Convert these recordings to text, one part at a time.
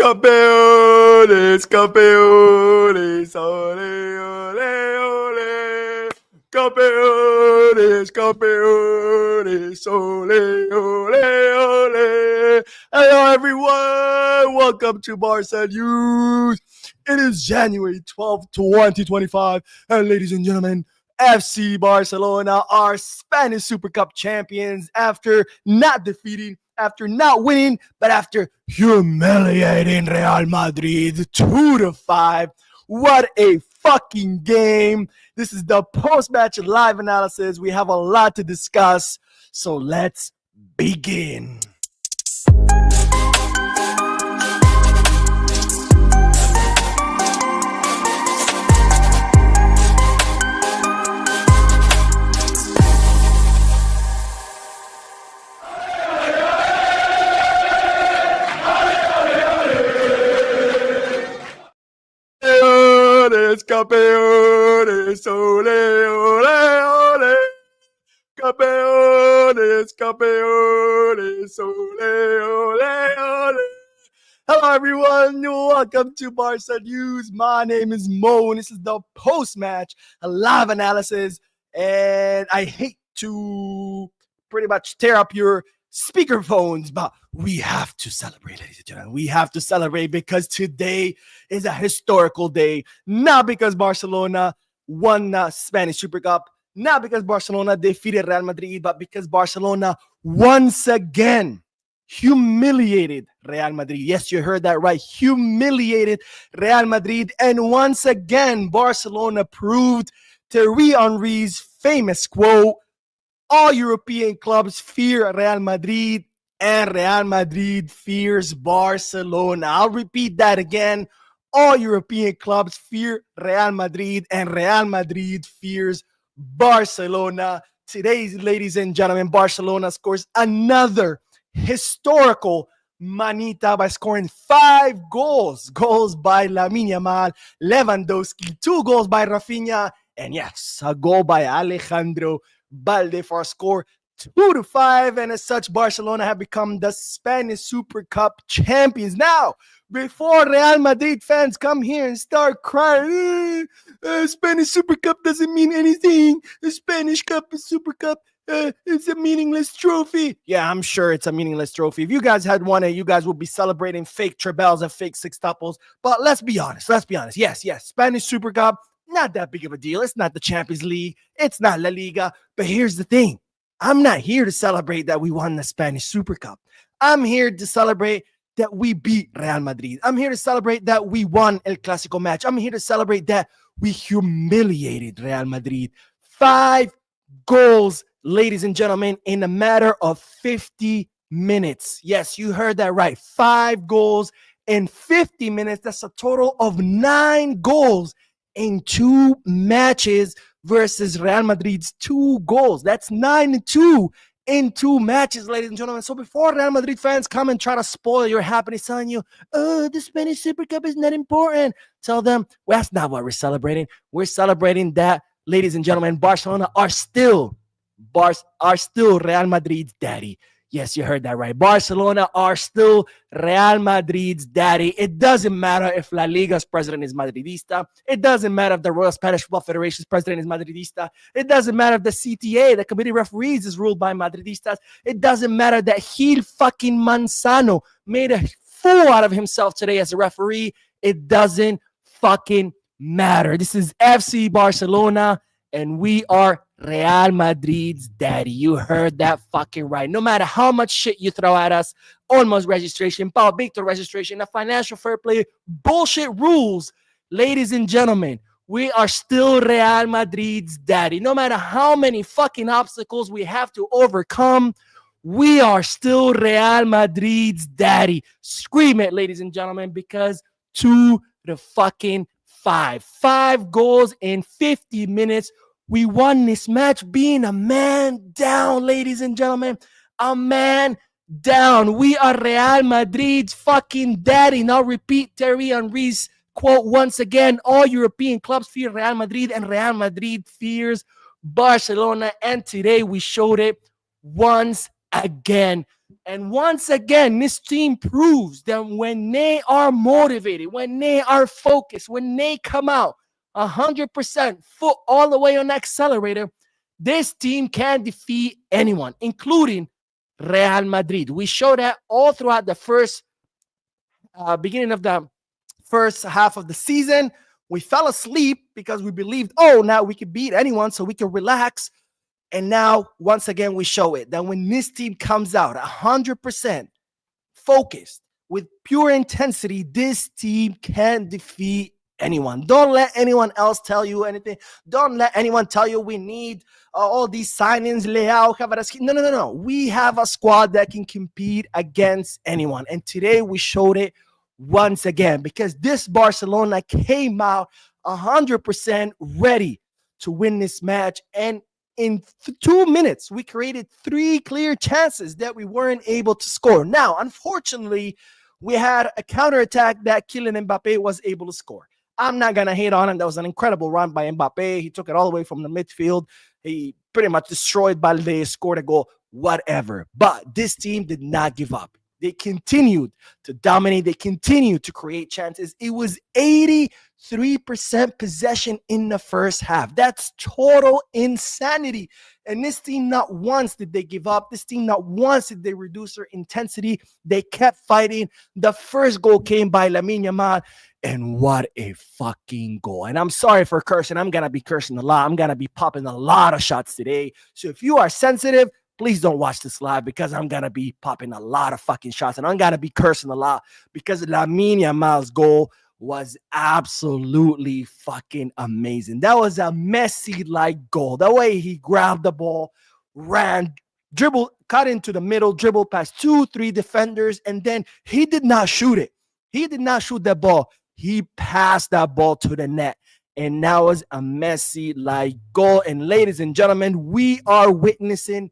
Campeones, campeones, ole, ole, ole. Campeones, campeones, ole, ole, ole. Hello, everyone. Welcome to Barca News. It is January 12th, 2025. And ladies and gentlemen, FC Barcelona are Spanish Super Cup champions after not winning, but after humiliating Real Madrid 2-5. What a fucking game. This is the post-match live analysis. We have a lot to discuss, so let's begin. Campeones, ole, ole, ole. Campeones, campeones, ole, ole, ole. Hello, everyone. Welcome to Barca News. My name is Mo, and this is the post-match live analysis. And I hate to pretty much tear up your speakerphones, but we have to celebrate, ladies and gentlemen. We have to celebrate because today is a historical day. Not because Barcelona won the Spanish Super Cup, not because Barcelona defeated Real Madrid, but because Barcelona once again humiliated Real Madrid. Yes, you heard that right. Humiliated Real Madrid. And once again, Barcelona proved Thierry Henry's famous quote, all European clubs fear Real Madrid and Real Madrid fears Barcelona. I'll repeat that again. All European clubs fear Real Madrid and Real Madrid fears Barcelona. Today, ladies and gentlemen, Barcelona scores another historical Manita by scoring 5 goals. Goals by Lamine Yamal, Lewandowski, 2 goals by Rafinha, and yes, a goal by Alejandro Balde for a score 2-5, and as such, Barcelona have become the Spanish Super Cup champions. Now, before Real Madrid fans come here and start crying, Spanish Super Cup doesn't mean anything. The Spanish Cup is Super Cup. It's a meaningless trophy. Yeah, I'm sure it's a meaningless trophy. If you guys had won it, you guys would be celebrating fake trebles and fake sextuples. But let's be honest. Yes, Spanish Super Cup, not that big of a deal. It's not the Champions League. It's not La Liga. But here's the thing. I'm not here to celebrate that we won the Spanish Super Cup. I'm here to celebrate that we beat Real Madrid. I'm here to celebrate that we won El Clásico match. I'm here to celebrate that we humiliated Real Madrid. 5 goals, ladies and gentlemen, in a matter of 50 minutes. Yes, you heard that right. 5 goals in 50 minutes. That's a total of 9 goals in 2 matches versus Real Madrid's 2 goals. That's 9-2 in 2 matches, ladies and gentlemen. So before Real Madrid fans come and try to spoil your happiness, telling you, oh, the Spanish Super Cup is not important, tell them, well, that's not what we're celebrating. We're celebrating that, ladies and gentlemen, Barcelona are still Real Madrid's daddy. Yes, you heard that right. Barcelona are still Real Madrid's daddy. It doesn't matter if La Liga's president is Madridista. It doesn't matter if the Royal Spanish Football Federation's president is Madridista. It doesn't matter if the CTA, the Committee of Referees, is ruled by Madridistas. It doesn't matter that Gil fucking Manzano made a fool out of himself today as a referee. It doesn't fucking matter. This is FC Barcelona, and we are Real Madrid's daddy. You heard that fucking right. No matter how much shit you throw at us, almost registration, Pau Victor registration, the financial fair play bullshit rules, ladies and gentlemen, we are still Real Madrid's daddy. No matter how many fucking obstacles we have to overcome, we are still Real Madrid's daddy. Scream it, ladies and gentlemen, because 2-5. 5 goals in 50 minutes. We won this match being a man down, ladies and gentlemen. A man down. We are Real Madrid's fucking daddy. Now repeat Thierry Henry's quote once again. All European clubs fear Real Madrid and Real Madrid fears Barcelona. And today we showed it once again. And once again, this team proves that when they are motivated, when they are focused, when they come out 100% foot all the way on the accelerator, this team can defeat anyone, including Real Madrid. We showed that all throughout the first beginning of the first half of the season. We fell asleep because we believed, oh, now we can beat anyone, so we can relax. And now, once again, we show it that when this team comes out 100% focused with pure intensity, this team can defeat anyone. Don't let anyone else tell you anything. Don't let anyone tell you we need all these signings, Leao, Kvaratskhelia. No. We have a squad that can compete against anyone. And today we showed it once again because this Barcelona came out 100% ready to win this match. And in 2 minutes, we created 3 clear chances that we weren't able to score. Now, unfortunately, we had a counterattack that Kylian Mbappe was able to score. I'm not going to hate on him. That was an incredible run by Mbappe. He took it all the way from the midfield. He pretty much destroyed Balde, scored a goal, whatever. But this team did not give up. They continued to dominate. They continued to create chances. It was 83% possession in the first half. That's total insanity. And this team, not once did they give up. This team, not once did they reduce their intensity. They kept fighting. The first goal came by Lamine Yamal. And what a fucking goal. And I'm sorry for cursing. I'm going to be cursing a lot. I'm going to be popping a lot of shots today. So if you are sensitive, please don't watch this live because I'm going to be popping a lot of fucking shots and I'm going to be cursing a lot because Lamine Yamal's goal was absolutely fucking amazing. That was a Messi-like goal. The way he grabbed the ball, ran, dribbled, cut into the middle, dribbled past 2-3 defenders, and then he did not shoot it. He did not shoot that ball. He passed that ball to the net. And that was a Messi-like goal. And ladies and gentlemen, we are witnessing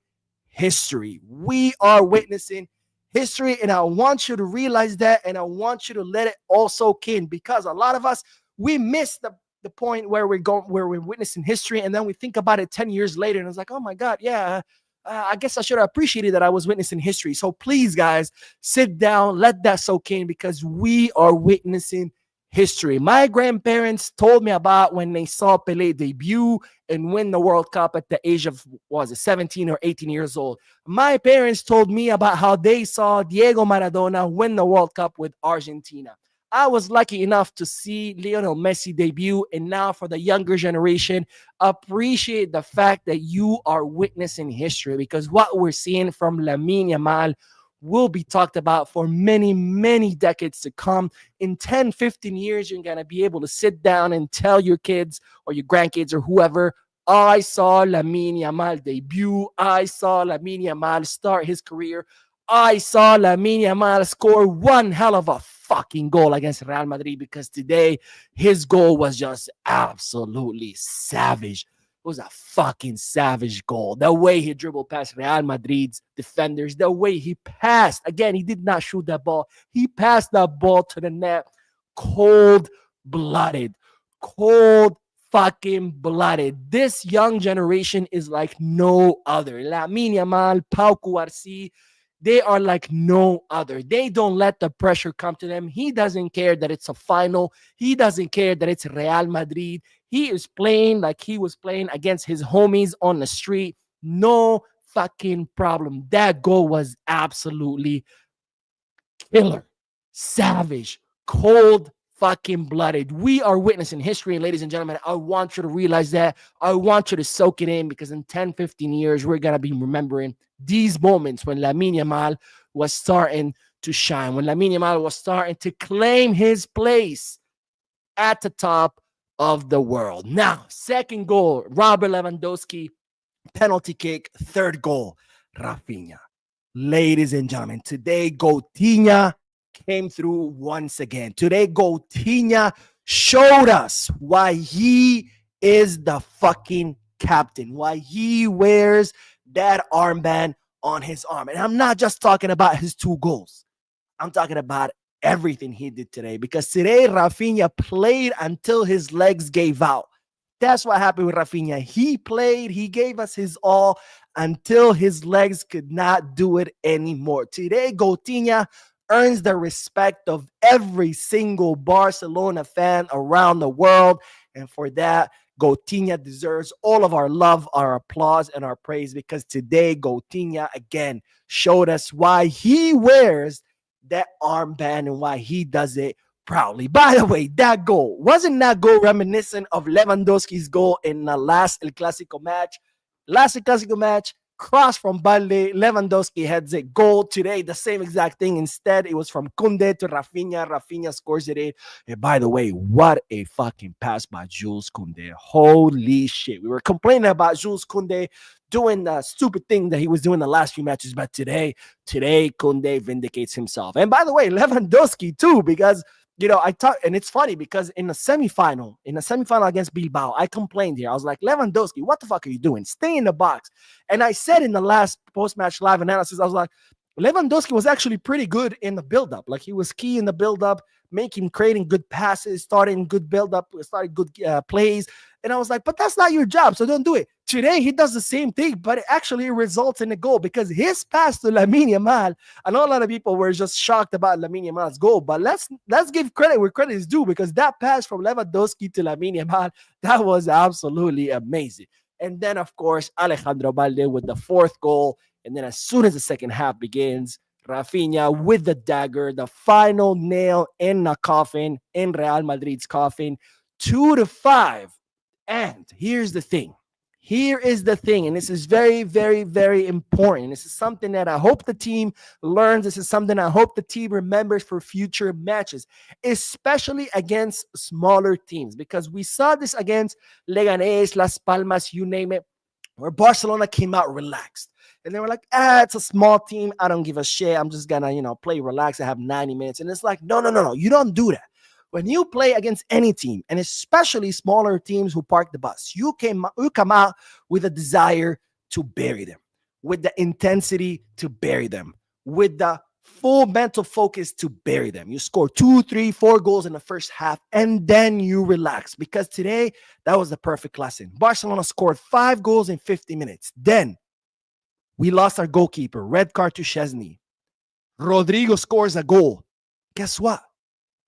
history. We are witnessing history, and I want you to realize that, and I want you to let it all soak in because a lot of us, we miss the point where we're witnessing history, and then we think about it 10 years later, and it's like, oh my God, yeah, I guess I should have appreciated that I was witnessing history. So please, guys, sit down, let that soak in because we are witnessing history. My grandparents told me about when they saw Pelé debut and win the World Cup at the age of, 17 or 18 years old. My parents told me about how they saw Diego Maradona win the World Cup with Argentina. I was lucky enough to see Lionel Messi debut, and now for the younger generation, appreciate the fact that you are witnessing history because what we're seeing from Lamine Yamal will be talked about for many, many decades to come. In 10, 15 years, you're going to be able to sit down and tell your kids or your grandkids or whoever, I saw Lamine Yamal debut. I saw Lamine Yamal start his career. I saw Lamine Yamal score one hell of a fucking goal against Real Madrid because today his goal was just absolutely savage. It was a fucking savage goal. The way he dribbled past Real Madrid's defenders, the way he passed. Again, he did not shoot that ball. He passed that ball to the net. Cold-blooded. Cold fucking blooded. This young generation is like no other. Lamine Yamal, Pau Cubarsí, they are like no other. They don't let the pressure come to them. He doesn't care that it's a final. He doesn't care that it's Real Madrid. He is playing like he was playing against his homies on the street. No fucking problem. That goal was absolutely killer, savage, cold fucking blooded. We are witnessing history, ladies and gentlemen. I want you to realize that. I want you to soak it in because in 10, 15 years, we're going to be remembering these moments when Lamine Yamal was starting to shine, when Lamine Yamal was starting to claim his place at the top of the world. Now, second goal, Robert Lewandowski, penalty kick, third goal, Rafinha. Ladies and gentlemen, today Coutinho came through once again. Today Coutinho showed us why he is the fucking captain, why he wears that armband on his arm. And I'm not just talking about his 2 goals. I'm talking about everything he did today because today Rafinha played until his legs gave out. That's what happened with Rafinha. He played, he gave us his all until his legs could not do it anymore. Today, Coutinho earns the respect of every single Barcelona fan around the world. And for that, Coutinho deserves all of our love, our applause, and our praise, because today Coutinho again showed us why he wears that armband and why he does it proudly. By the way, that goal wasn't that goal reminiscent of Lewandowski's goal in the last El Clasico match? Last El Clasico match, cross from Balde, Lewandowski heads it, goal. Today, the same exact thing. Instead, it was from Kunde to Rafinha. Rafinha scores it in. And by the way, what a fucking pass by Jules Kunde. Holy shit. We were complaining about Jules Kunde doing the stupid thing that he was doing the last few matches, but today Kunde vindicates himself. And by the way, Lewandowski too, because I talk, and it's funny because in the semifinal against Bilbao, I complained here. I was like, Lewandowski, what the fuck are you doing? Stay in the box. And I said in the last post-match live analysis, I was like, Lewandowski was actually pretty good in the build-up. Like, he was key in the build-up, creating good passes, starting good build-up, starting good plays. And I was like, but that's not your job, so don't do it. Today, he does the same thing, but it actually results in a goal, because his pass to Lamine Yamal, I know a lot of people were just shocked about Lamine Yamal's goal, but let's give credit where credit is due, because that pass from Lewandowski to Lamine Yamal, that was absolutely amazing. And then, of course, Alejandro Balde with the fourth goal. And then as soon as the second half begins, Rafinha with the dagger, the final nail in the coffin, in Real Madrid's coffin, 2-5. And here's the thing. Here is the thing, and this is very, very, very important. This is something that I hope the team learns. This is something I hope the team remembers for future matches, especially against smaller teams, because we saw this against Leganés, Las Palmas, you name it, where Barcelona came out relaxed. And they were like, it's a small team. I don't give a shit. I'm just going to, play relax. I have 90 minutes. And it's like, no. You don't do that. When you play against any team, and especially smaller teams who park the bus, you come out with a desire to bury them, with the intensity to bury them, with the full mental focus to bury them. You score 2, 3, 4 goals in the first half, and then you relax, because today, that was the perfect lesson. Barcelona scored 5 goals in 50 minutes. Then we lost our goalkeeper, red card to Szczesny. Rodrigo scores a goal. Guess what?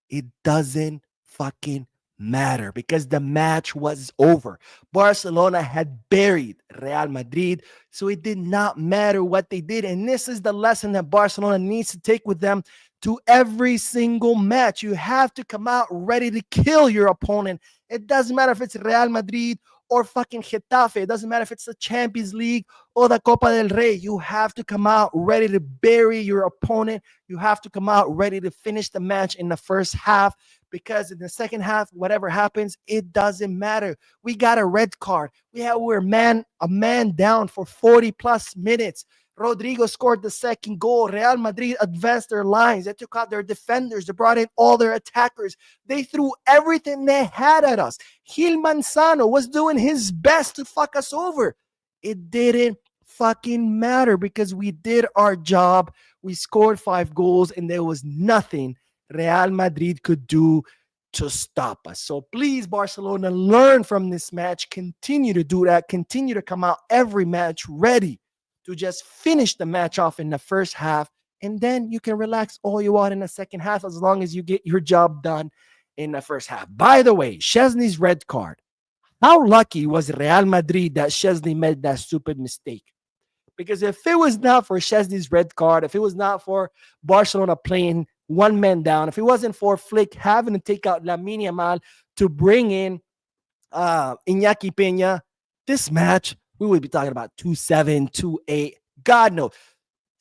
It doesn't fucking matter, because the match was over. Barcelona had buried Real Madrid, so it did not matter what they did. And this is the lesson that Barcelona needs to take with them to every single match. You have to come out ready to kill your opponent. It doesn't matter if it's Real Madrid or fucking Getafe. It doesn't matter if it's the Champions League or the Copa del Rey. You have to come out ready to bury your opponent. You have to come out ready to finish the match in the first half, because in the second half, whatever happens, it doesn't matter. We got a red card. We're a man down for 40 plus minutes. Rodrigo scored the second goal. Real Madrid advanced their lines. They took out their defenders. They brought in all their attackers. They threw everything they had at us. Gil Manzano was doing his best to fuck us over. It didn't fucking matter, because we did our job. We scored 5 goals, and there was nothing Real Madrid could do to stop us. So please, Barcelona, learn from this match. Continue to do that. Continue to come out every match ready to just finish the match off in the first half, and then you can relax all you want in the second half, as long as you get your job done in the first half. By the way, Szczesny's red card. How lucky was Real Madrid that Szczesny made that stupid mistake? Because if it was not for Szczesny's red card, if it was not for Barcelona playing one man down, if it wasn't for Flick having to take out Lamine Yamal to bring in Iñaki Peña, this match, we would be talking about 2-7, 2-8. God knows.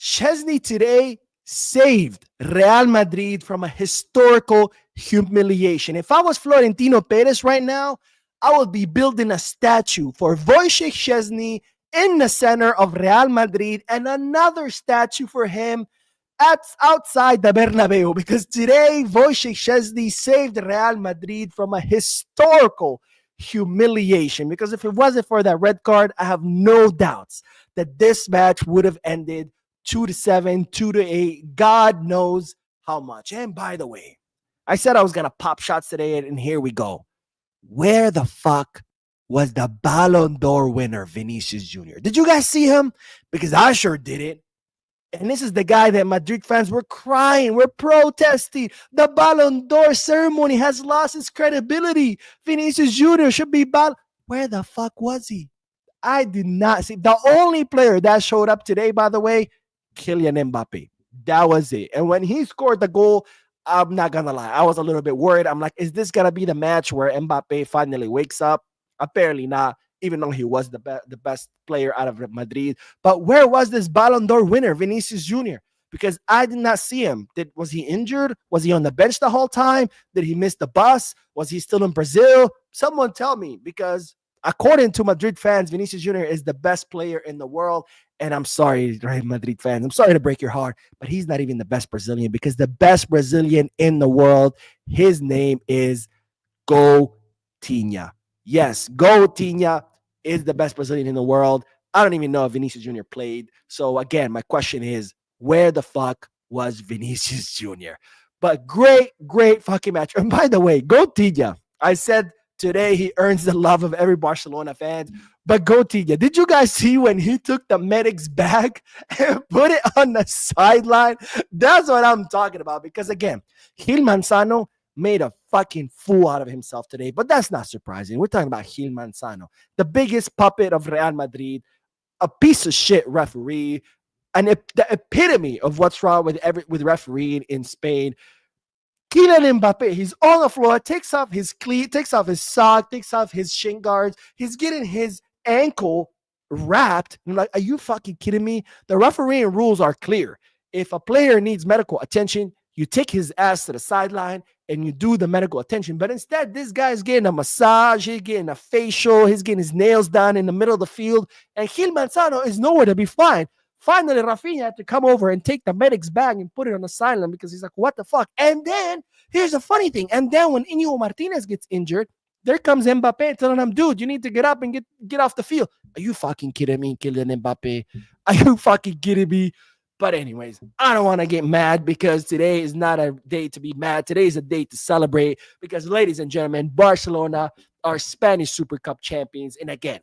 Szczesny today saved Real Madrid from a historical humiliation. If I was Florentino Perez right now, I would be building a statue for Wojciech Szczesny in the center of Real Madrid, and another statue for him outside the Bernabeu, because today Wojciech Szczesny saved Real Madrid from a historical humiliation. Because if it wasn't for that red card, I have no doubts that this match would have ended 2-7, 2-8. God knows how much. And by the way, I said I was going to pop shots today, and here we go. Where the fuck was the Ballon d'Or winner, Vinicius Jr. Did you guys see him? Because I sure didn't. And this is the guy that Madrid fans were crying, we're protesting. The Ballon d'Or ceremony has lost its credibility. Vinicius Jr. should be Where the fuck was he? I did not see. The only player that showed up today, by the way, Kylian Mbappe. That was it. And when he scored the goal, I'm not going to lie, I was a little bit worried. I'm like, is this going to be the match where Mbappe finally wakes up? Apparently not, even though he was the best player out of Madrid. But where was this Ballon d'Or winner, Vinicius Jr.? Because I did not see him. Was he injured? Was he on the bench the whole time? Did he miss the bus? Was he still in Brazil? Someone tell me, because according to Madrid fans, Vinicius Jr. is the best player in the world. And I'm sorry, right, Madrid fans, I'm sorry to break your heart, but he's not even the best Brazilian, because the best Brazilian in the world, his name is Coutinho. Yes, Coutinho is the best Brazilian in the world. I don't even know if Vinicius Jr. played. So again, my question is, where the fuck was Vinicius Jr.? But great fucking match. And by the way, Coutinho, I said today he earns the love of every Barcelona fan. But Coutinho, did you guys see when he took the medic's bag and put it on the sideline? That's what I'm talking about. Because again, Gil Manzano made a fucking fool out of himself today. But that's not surprising. We're talking about Gil Manzano, the biggest puppet of Real Madrid, a piece of shit referee, and the epitome of what's wrong with refereeing in Spain. Kylian Mbappe, he's on the floor, takes off his cleat, takes off his sock, takes off his shin guards. He's getting his ankle wrapped. I'm like, are you fucking kidding me? The refereeing rules are clear. If a player needs medical attention, you take his ass to the sideline and you do the medical attention. But instead, this guy's getting a massage, he's getting a facial, he's getting his nails done in the middle of the field, and Gil Manzano is nowhere to be found. Finally, Rafinha had to come over and take the medic's bag and put it on the sideline, because he's like, what the fuck? And then, here's the funny thing. And then when Inigo Martinez gets injured, there comes Mbappe telling him, dude, you need to get up and get off the field. Are you fucking kidding me, Kylian Mbappe? Are you fucking kidding me? But anyways, I don't want to get mad, because today is not a day to be mad. Today is a day to celebrate, because, ladies and gentlemen, Barcelona are Spanish Super Cup champions. And again,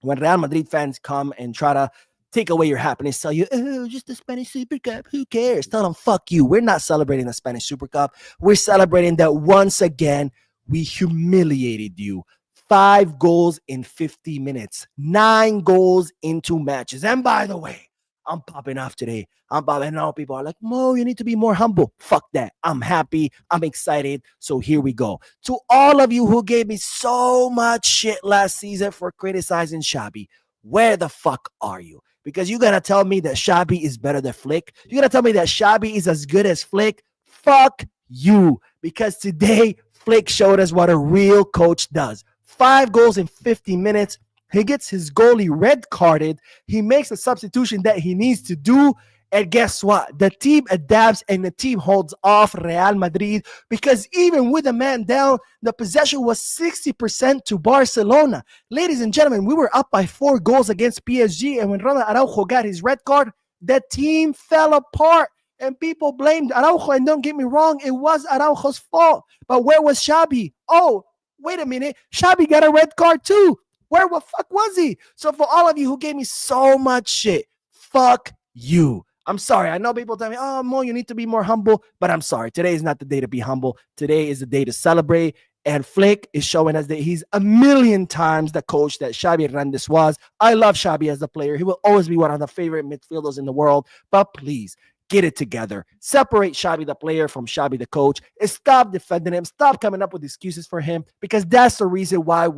when Real Madrid fans come and try to take away your happiness, tell you, oh, just the Spanish Super Cup, who cares? Tell them, fuck you. We're not celebrating the Spanish Super Cup. We're celebrating that once again, we humiliated you. 5 goals in 50 minutes. 9 goals in 2 matches. And by the way, I'm popping off today. I'm popping off. People are like, Mo, you need to be more humble. Fuck that. I'm happy. I'm excited. So here we go. To all of you who gave me so much shit last season for criticizing Xabi, where the fuck are you? Because you gotta tell me that Xabi is better than Flick. You gotta tell me that Xabi is as good as Flick. Fuck you. Because today, Flick showed us what a real coach does. 5 goals in 50 minutes. He gets his goalie red carded. He makes the substitution that he needs to do. And guess what? The team adapts and the team holds off Real Madrid, because even with a man down, the possession was 60% to Barcelona. Ladies and gentlemen, we were up by 4 goals against PSG, and when Ronald Araujo got his red card, the team fell apart. And people blamed Araujo, and don't get me wrong, it was Araujo's fault. But where was Xabi? Oh, wait a minute. Xabi got a red card too. Where the fuck was he? So for all of you who gave me so much shit, fuck you. I'm sorry. I know people tell me, oh, Mo, you need to be more humble. But I'm sorry. Today is not the day to be humble. Today is the day to celebrate. And Flick is showing us that he's a million times the coach that Xabi Hernandez was. I love Xabi as a player. He will always be one of the favorite midfielders in the world. But please, get it together. Separate Xabi the player from Xabi the coach. And stop defending him. Stop coming up with excuses for him. Because that's the reason why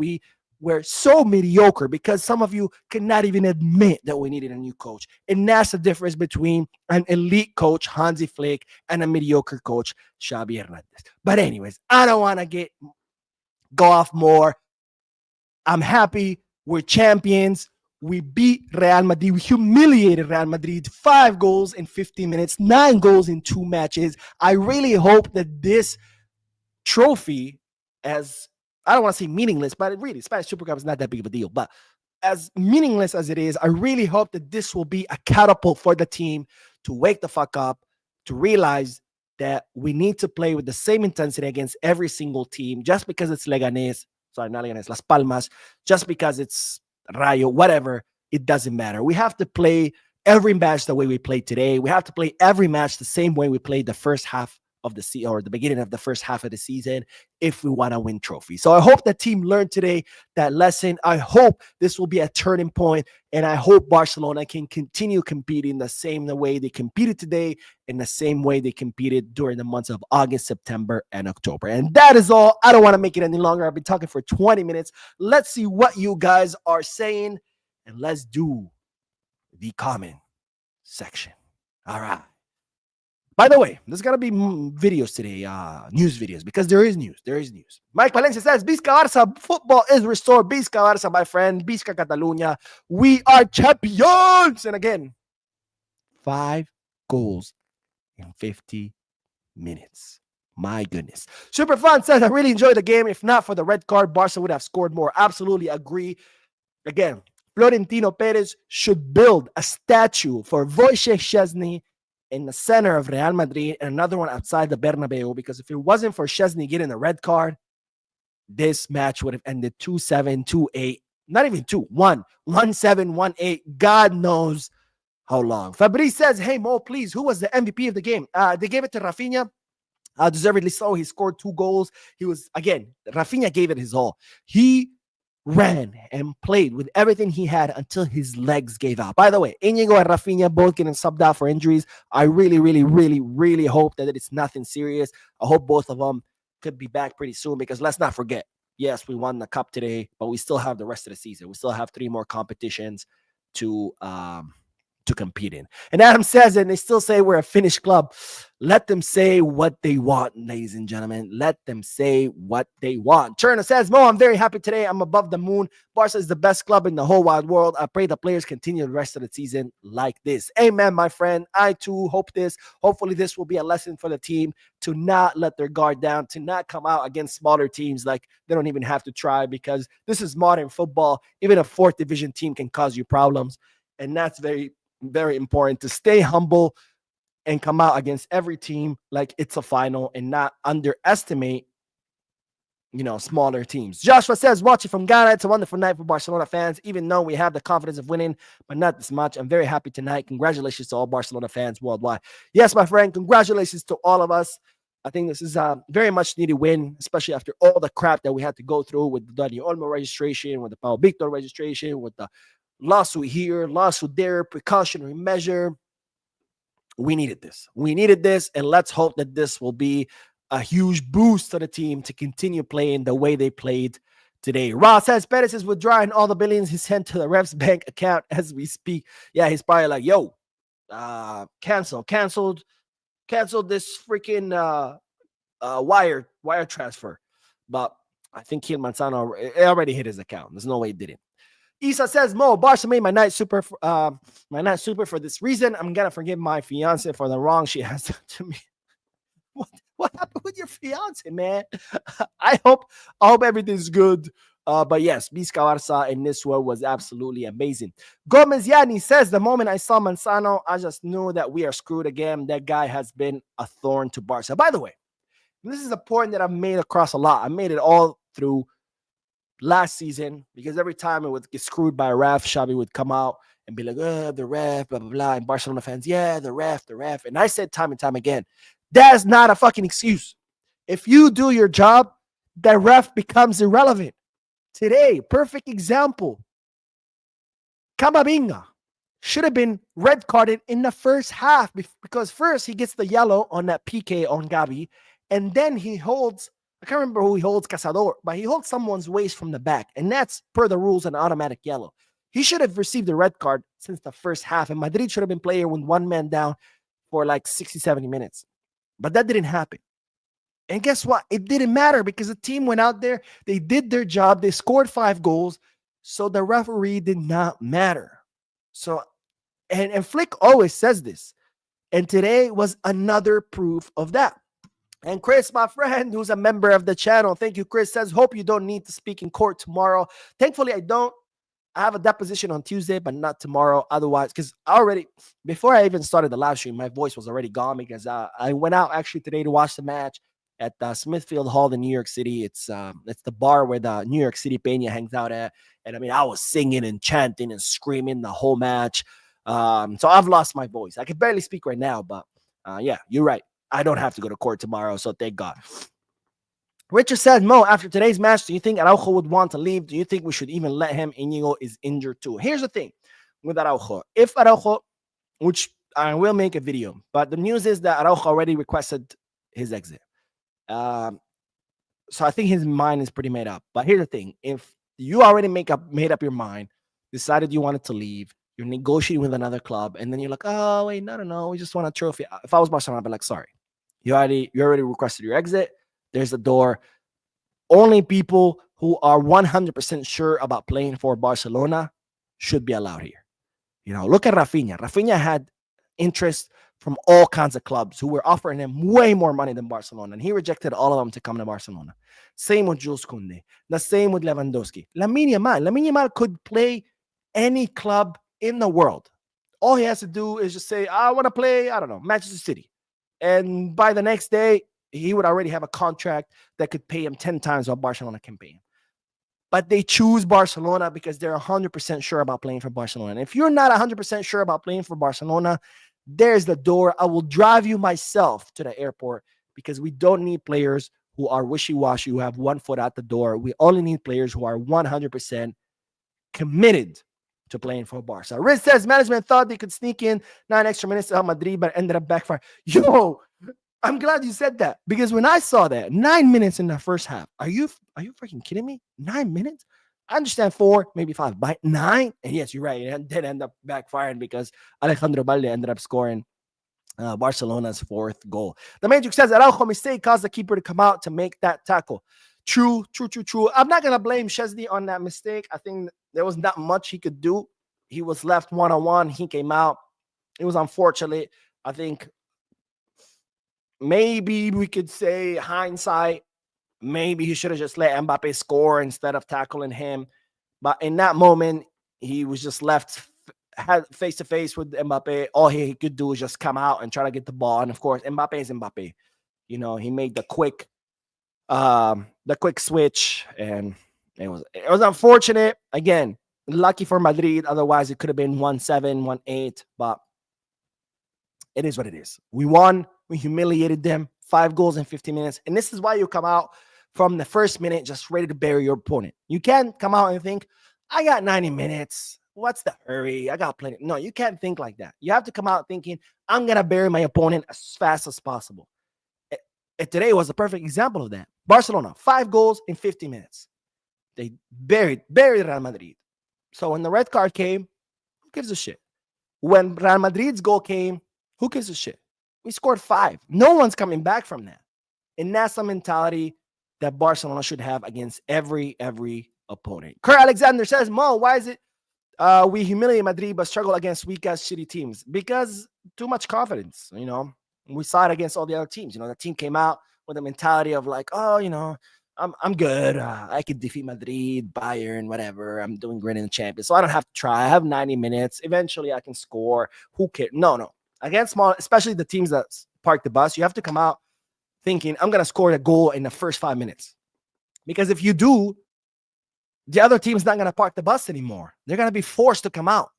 we're so mediocre, because some of you cannot even admit that we needed a new coach. And that's the difference between an elite coach, Hansi Flick, and a mediocre coach, Xabi Hernandez. But anyways, I don't want to go off more. I'm happy. We're champions. We beat Real Madrid. We humiliated Real Madrid. 5 goals in 15 minutes, 9 goals in 2 matches. I really hope that this trophy, as I don't want to say meaningless, but really, Spanish Super Cup is not that big of a deal. But as meaningless as it is, I really hope that this will be a catapult for the team to wake the fuck up, to realize that we need to play with the same intensity against every single team. Just because it's Leganés Sorry, not Leganes, Las Palmas, just because it's Rayo, whatever, it doesn't matter. We have to play every match the way we played today. We have to play every match the same way we played the first half of the season, or the beginning of the first half of the season, if we want to win trophies. So I hope the team learned today that lesson. I hope this will be a turning point, and I hope Barcelona can continue competing the same way they competed today, in the same way they competed during the months of August, September, and October. And that is all. I don't want to make it any longer. I've been talking for 20 minutes. Let's see what you guys are saying, and let's do the comment section. All right. By the way, there's going to be videos today, news videos, because there is news. There is news. Mike Valencia says, Visca Barça, football is restored. Visca Barça, my friend. Visca Catalunya. We are champions. And again, 5 goals in 50 minutes. My goodness. Super Fun says, I really enjoyed the game. If not for the red card, Barca would have scored more. Absolutely agree. Again, Florentino Perez should build a statue for Wojciech Szczesny in the center of Real Madrid, and another one outside the Bernabeu, because if it wasn't for Szczesny getting the red card, this match would have ended 2-7, 2-8, not even 2-1, 1-7, 1-8. God knows how long. Fabrice says, hey, Mo, please, who was the MVP of the game? They gave it to Rafinha. Deservedly so. He scored 2 goals. He was, again, Rafinha gave it his all. He ran and played with everything he had until his legs gave out. By the way, Inigo and Rafinha both getting subbed out for injuries. I really hope that it's nothing serious. I hope both of them could be back pretty soon, because let's not forget, yes, we won the cup today, but we still have the rest of the season. We still have 3 more competitions to compete in. And Adam says, and they still say we're a Finnish club. Let them say what they want, ladies and gentlemen. Let them say what they want. Turner says, Mo, I'm very happy today. I'm above the moon. Barca is the best club in the whole wide world. I pray the players continue the rest of the season like this. Amen, my friend. I too hope this. Hopefully this will be a lesson for the team to not let their guard down, to not come out against smaller teams like they don't even have to try, because this is modern football. Even a 4th division team can cause you problems. And that's very important, to stay humble and come out against every team like it's a final, and not underestimate, smaller teams. Joshua says, watching from Ghana, it's a wonderful night for Barcelona fans, even though we have the confidence of winning, but not this much. I'm very happy tonight. Congratulations to all Barcelona fans worldwide. Yes, my friend, congratulations to all of us. I think this is a very much needed win, especially after all the crap that we had to go through with the Dani Olmo registration, with the Pau Victor registration, with the lawsuit here, lawsuit there, precautionary measure. We needed this. And let's hope that this will be a huge boost to the team to continue playing the way they played today. Ross says, Perez is withdrawing all the billions he sent to the ref's bank account as we speak. Yeah, he's probably like, yo, canceled this freaking wire transfer. But I think Gil Manzano, it already hit his account. There's no way it didn't. Isa says, Mo, Barca made my night super for this reason. I'm gonna forgive my fiance for the wrong she has done to me. What happened with your fiance, man? I hope everything's good. But yes, Visca Barca in this one was absolutely amazing. Gomez Yani says, the moment I saw Manzano, I just knew that we are screwed again. That guy has been a thorn to Barca. By the way, this is a point that I've made across a lot. I made it all through last season, because every time it would get screwed by a ref, Xavi would come out and be like, the ref, blah, blah, blah. And Barcelona fans, yeah, the ref. And I said time and time again, that's not a fucking excuse. If you do your job, the ref becomes irrelevant. Today, perfect example. Camavinga should have been red carded in the first half, because first he gets the yellow on that PK on Gavi, and then he holds, I can't remember who he holds, Cazador, but he holds someone's waist from the back, and that's per the rules an automatic yellow. He should have received the red card since the first half, and Madrid should have been playing with 1 man down for like 60, 70 minutes. But that didn't happen. And guess what? It didn't matter, because the team went out there, they did their job, they scored 5 goals, so the referee did not matter. So, and Flick always says this, and today was another proof of that. And Chris, my friend, who's a member of the channel, thank you, Chris, says, hope you don't need to speak in court tomorrow. Thankfully, I don't. I have a deposition on Tuesday, but not tomorrow. Otherwise, because before I even started the live stream, my voice was already gone, because I went out actually today to watch the match, at Smithfield Hall in New York City. It's the bar where the New York City Peña hangs out at. And I mean, I was singing and chanting and screaming the whole match. So I've lost my voice. I can barely speak right now, but yeah, you're right. I don't have to go to court tomorrow, so thank God. Richard said, Mo, after today's match, do you think Araujo would want to leave? Do you think we should even let him? Inigo is injured too. Here's the thing with Araujo. If Araujo, which I will make a video, but the news is that Araujo already requested his exit. So I think his mind is pretty made up. But here's the thing. If you already made up your mind, decided you wanted to leave, you're negotiating with another club, and then you're like, oh, wait, no, we just want a trophy. If I was Barcelona, I'd be like, sorry. You already requested your exit. There's the door. Only people who are 100% sure about playing for Barcelona should be allowed here. You know, look at Rafinha. Rafinha had interest from all kinds of clubs who were offering him way more money than Barcelona, and he rejected all of them to come to Barcelona. Same with Jules Koundé. The same with Lewandowski. Lamine Yamal could play any club in the world. All he has to do is just say, I want to play, I don't know, Manchester City. And by the next day, he would already have a contract that could pay him 10 times what Barcelona can pay him. But they choose Barcelona because they're 100% sure about playing for Barcelona. And if you're not 100% sure about playing for Barcelona, there's the door. I will drive you myself to the airport because we don't need players who are wishy-washy, who have one foot out the door. We only need players who are 100% committed to playing for Barca. Riz says management thought they could sneak in 9 extra minutes to Madrid, but ended up backfire. Yo, I'm glad you said that because when I saw that 9 minutes in the first half, are you freaking kidding me? 9 minutes? I understand 4, maybe 5, but 9? And yes, you're right. It did end up backfiring because Alejandro Balde ended up scoring Barcelona's 4th goal. The Matrix says Araujo mistake caused the keeper to come out to make that tackle. True. I'm not going to blame Szczesny on that mistake. I think there was not much he could do. He was left one-on-one. He came out. It was unfortunate. I think maybe we could say hindsight, maybe he should have just let Mbappe score instead of tackling him. But in that moment, he was just left face to face with Mbappe. All he could do was just come out and try to get the ball. And of course, Mbappe is Mbappe. You know, he made the quick switch, and it was unfortunate. Again, lucky for Madrid. Otherwise, it could have been 1-7, 1-8. But it is what it is. We won. We humiliated them. 5 goals in 15 minutes. And this is why you come out from the first minute just ready to bury your opponent. You can't come out and think, I got 90 minutes. What's the hurry? I got plenty. No, you can't think like that. You have to come out thinking, I'm going to bury my opponent as fast as possible. And today was a perfect example of that. Barcelona, 5 goals in 50 minutes. They buried Real Madrid. So when the red card came, who gives a shit? When Real Madrid's goal came, who gives a shit? We scored 5. No one's coming back from that. And that's the mentality that Barcelona should have against every opponent. Kurt Alexander says, Mo, why is it we humiliate Madrid but struggle against weak-ass shitty teams? Because too much confidence, you know. We saw it against all the other teams. You know, the team came out with a mentality of like, oh, you know, I'm good. I could defeat Madrid, Bayern, whatever. I'm doing great in the Champions. So I don't have to try. I have 90 minutes. Eventually I can score. Who cares? No. Against small, especially the teams that park the bus, you have to come out thinking, I'm going to score a goal in the first 5 minutes. Because if you do, the other team's not going to park the bus anymore. They're going to be forced to come out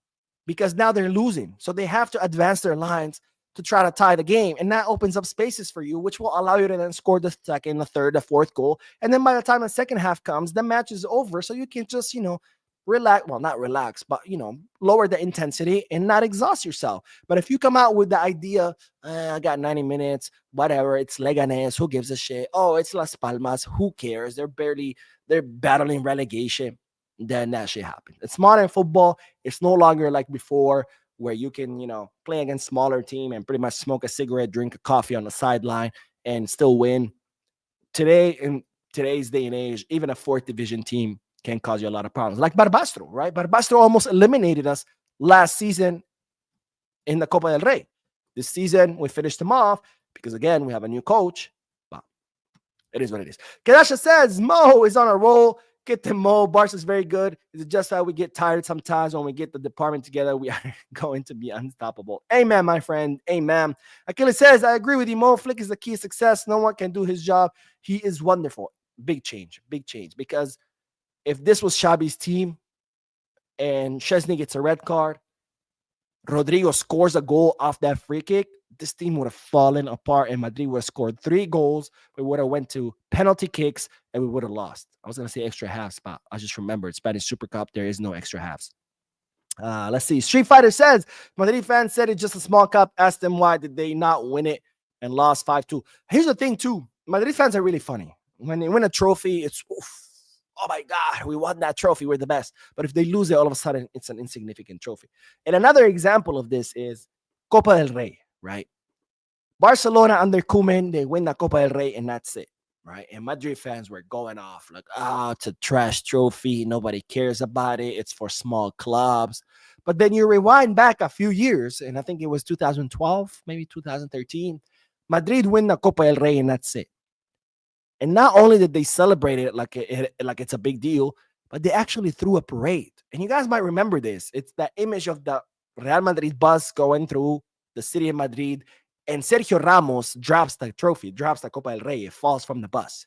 because now they're losing. So they have to advance their lines to try to tie the game. And that opens up spaces for you, which will allow you to then score the second, the third, the fourth goal. And then by the time the second half comes, the match is over. So you can just, you know, relax. Well, not relax, but, you know, lower the intensity and not exhaust yourself. But if you come out with the idea, I got 90 minutes, whatever, it's Leganes, who gives a shit? Oh, it's Las Palmas, who cares? They're battling relegation. Then that shit happens. It's modern football. It's no longer like before where you can, you know, play against smaller team and pretty much smoke a cigarette, drink a coffee on the sideline and still win. Today, in today's day and age, even a 4th division team can cause you a lot of problems. Like Barbastro, right? Barbastro almost eliminated us last season in the Copa del Rey. This season, we finished them off because, again, we have a new coach. But it is what it is. Kadasha says, Mo is on a roll. Get them Mo. Barca's very good. It's just that we get tired sometimes when we get the department together. We are going to be unstoppable. Amen, my friend. Amen. Achilles says, I agree with you. Mo Flick is the key to success. No one can do his job. He is wonderful. Big change. Big change. Because if this was Xabi's team and Chesney gets a red card, Rodrigo scores a goal off that free kick, this team would have fallen apart and Madrid would have scored 3 goals. We would have went to penalty kicks and we would have lost. I was going to say extra halves, but I just remembered Spanish Super Cup, there is no extra halves. Let's see. Street Fighter says, Madrid fans said it's just a small cup. Ask them why did they not win it and lost 5-2. Here's the thing too. Madrid fans are really funny. When they win a trophy, it's oof, oh my God, we won that trophy. We're the best. But if they lose it, all of a sudden, it's an insignificant trophy. And another example of this is Copa del Rey, right? Barcelona under Koeman, they win the Copa del Rey, and that's it, right? And Madrid fans were going off like, it's a trash trophy. Nobody cares about it. It's for small clubs. But then you rewind back a few years, and I think it was 2012, maybe 2013. Madrid win the Copa del Rey, and that's it. And not only did they celebrate it like it's a big deal, but they actually threw a parade. And you guys might remember this. It's that image of the Real Madrid bus going through the city of Madrid, and Sergio Ramos drops the trophy, drops the Copa del Rey. It falls from the bus.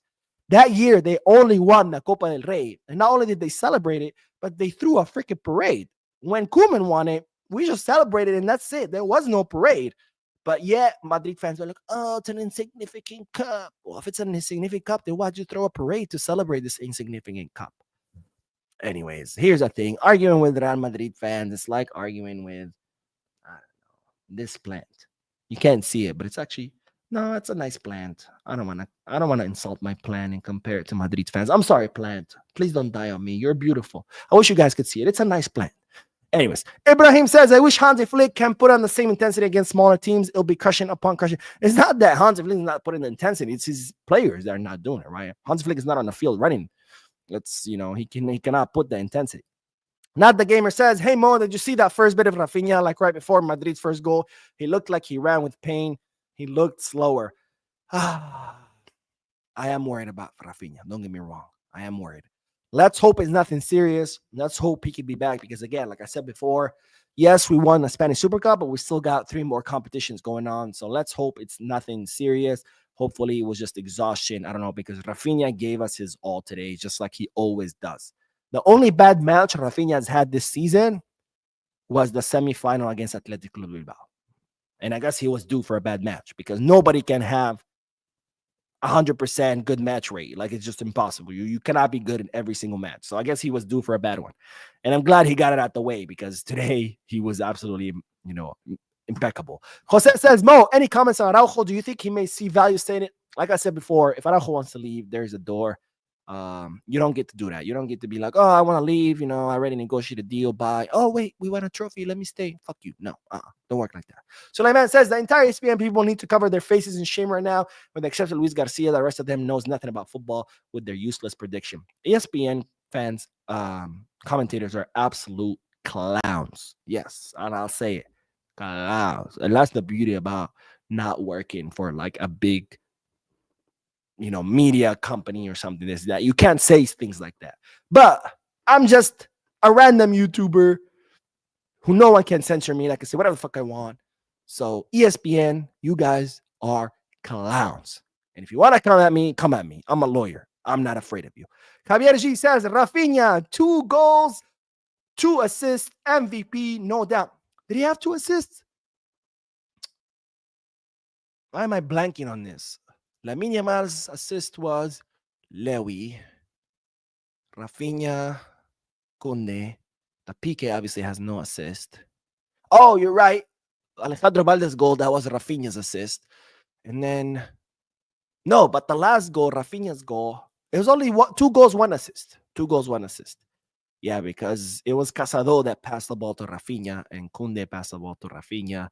That year, they only won the Copa del Rey. And not only did they celebrate it, but they threw a freaking parade. When Koeman won it, we just celebrated, and that's it. There was no parade. But yet, Madrid fans are like, oh, it's an insignificant cup. Well, if it's an insignificant cup, then why'd you throw a parade to celebrate this insignificant cup? Anyways, here's the thing. Arguing with Real Madrid fans, it's like arguing with, I don't know, this plant. You can't see it, but it's actually, no, it's a nice plant. I don't want to insult my plant and compare it to Madrid fans. I'm sorry, plant. Please don't die on me. You're beautiful. I wish you guys could see it. It's a nice plant. Anyways, Ibrahim says, I wish Hansi Flick can put on the same intensity against smaller teams. It'll be crushing upon crushing. It's not that Hansi Flick is not putting the intensity. It's his players that are not doing it, right? Hansi Flick is not on the field running. It's, he cannot put the intensity. Not the Gamer says, hey, Mo, did you see that first bit of Rafinha, like right before Madrid's first goal? He looked like he ran with pain. He looked slower. I am worried about Rafinha. Don't get me wrong. I am worried. Let's hope it's nothing serious. Let's hope he can be back because, again, like I said before, yes, we won the Spanish Super Cup, but we still got 3 more competitions going on. So let's hope it's nothing serious. Hopefully it was just exhaustion. I don't know, because Rafinha gave us his all today, just like he always does. The only bad match Rafinha has had this season was the semifinal against Athletic Club Bilbao. And I guess he was due for a bad match because nobody can have 100% good match rate. Like, it's just impossible. You cannot be good in every single match. So I guess he was due for a bad one. And I'm glad he got it out the way because today he was absolutely, impeccable. Jose says, Mo, any comments on Araujo? Do you think he may see value staying it? Like I said before, if Araujo wants to leave, there's a door. You don't get to do that. You don't get to be like, oh, I want to leave. I already negotiated a deal by, oh, wait, we won a trophy. Let me stay. Fuck you. No, don't work like that. So Layman says the entire ESPN people need to cover their faces in shame right now. With the exception of Luis Garcia, the rest of them knows nothing about football with their useless prediction. ESPN fans, commentators are absolute clowns. Yes, and I'll say it. Clowns. And that's the beauty about not working for like a big media company or something. This that you can't say things like that. But I'm just a random YouTuber who no one can censor me. I can say whatever the fuck I want. So ESPN, you guys are clowns. And if you want to come at me, come at me. I'm a lawyer. I'm not afraid of you. Javier G says, Rafinha, 2 goals, 2 assists, MVP, no doubt. Did he have 2 assists? Why am I blanking on this? Lamine Yamal's assist was Lewy. Rafinha, Kunde. The PK obviously has no assist. Oh, you're right. Alejandro Valdez's goal, that was Rafinha's assist. And then, no, but the last goal, Rafinha's goal, it was only 2 goals, 1 assist. 2 goals, 1 assist. Yeah, because it was Casado that passed the ball to Rafinha, and Kunde passed the ball to Rafinha.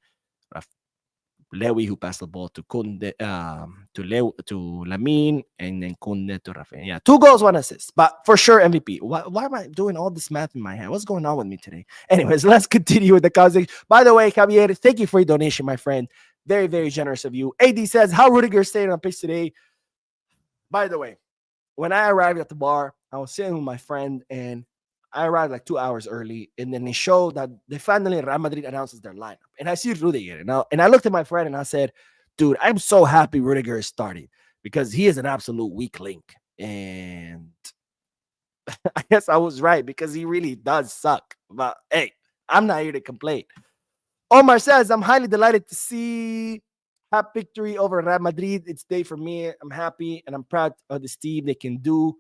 Lewy who passed the ball to Kunde, to Lamine, and then Kunde to Rafinha. Yeah, 2 goals, 1 assist, but for sure MVP. Why am I doing all this math in my head? What's going on with me today? Anyways, let's continue with the conversation. By the way, Javier, thank you for your donation, my friend. Very, very generous of you. AD says, how Rudiger stayed on pitch today? By the way, when I arrived at the bar, I was sitting with my friend, and I arrived like 2 hours early. And then they showed that they finally Real Madrid announces their lineup. And I see Rudiger, and I looked at my friend and I said, dude, I'm so happy Rudiger is starting because he is an absolute weak link. And I guess I was right because he really does suck. But hey, I'm not here to complain. Omar says, I'm highly delighted to see have victory over Real Madrid. It's day for me. I'm happy and I'm proud of this team. They can do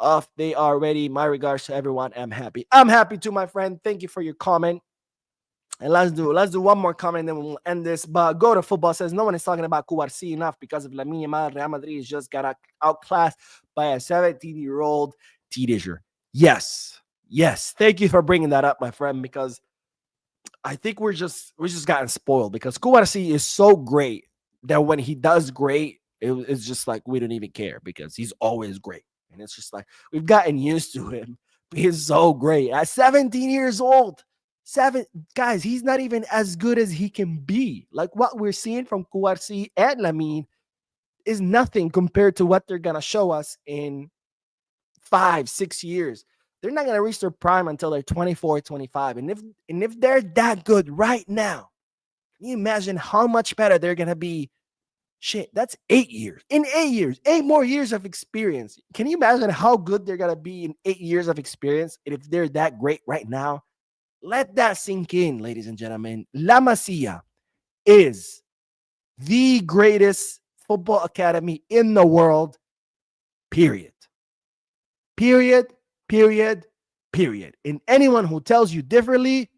off. They are ready. My regards to everyone. I'm happy. I'm happy too, my friend. Thank you for your comment. And let's do one more comment, then we'll end this. But Go to Football says no one is talking about Cubarsí enough because of Lamine Yamal. Real Madrid has just got outclassed by a 17-year-old teenager. Yes, yes. Thank you for bringing that up, my friend, because I think we're just gotten spoiled because Cubarsí is so great that when he does great, it's just like we don't even care because he's always great. And it's just like we've gotten used to him. He's so great at 17 years old. Guys, he's not even as good as he can be. Like what we're seeing from Cubarsí and Lamine is nothing compared to what they're gonna show us in 5, 6 years. They're not going to reach their prime until they're 24, 25. And if they're that good right now, can you imagine how much better they're going to be? Shit, that's 8 years. In 8 years, 8 more years of experience. Can you imagine how good they're going to be in 8 years of experience? And if they're that great right now, let that sink in, ladies and gentlemen. La Masia is the greatest football academy in the world, period. Period, period, period. And anyone who tells you differently,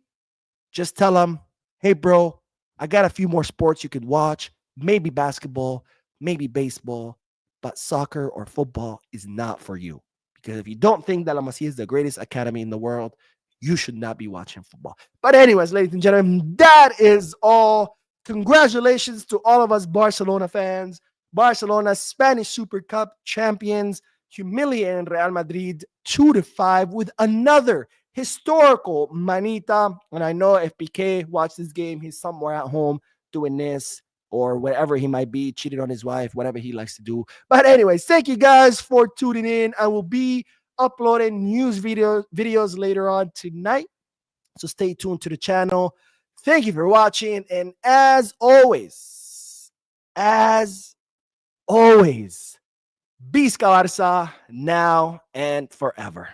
just tell them, hey, bro, I got a few more sports you could watch. Maybe basketball, maybe baseball, but soccer or football is not for you. Because if you don't think that La Masia is the greatest academy in the world, you should not be watching football. But anyways, ladies and gentlemen, that is all. Congratulations to all of us Barcelona fans. Barcelona Spanish Super Cup champions humiliating Real Madrid 2-5 with another historical Manita. And I know if Piqué watched this game, he's somewhere at home doing this or whatever he might be, cheating on his wife, whatever he likes to do. But anyways, thank you guys for tuning in. I will be uploading news videos later on tonight. So stay tuned to the channel. Thank you for watching. And as always, Visca Barca now and forever.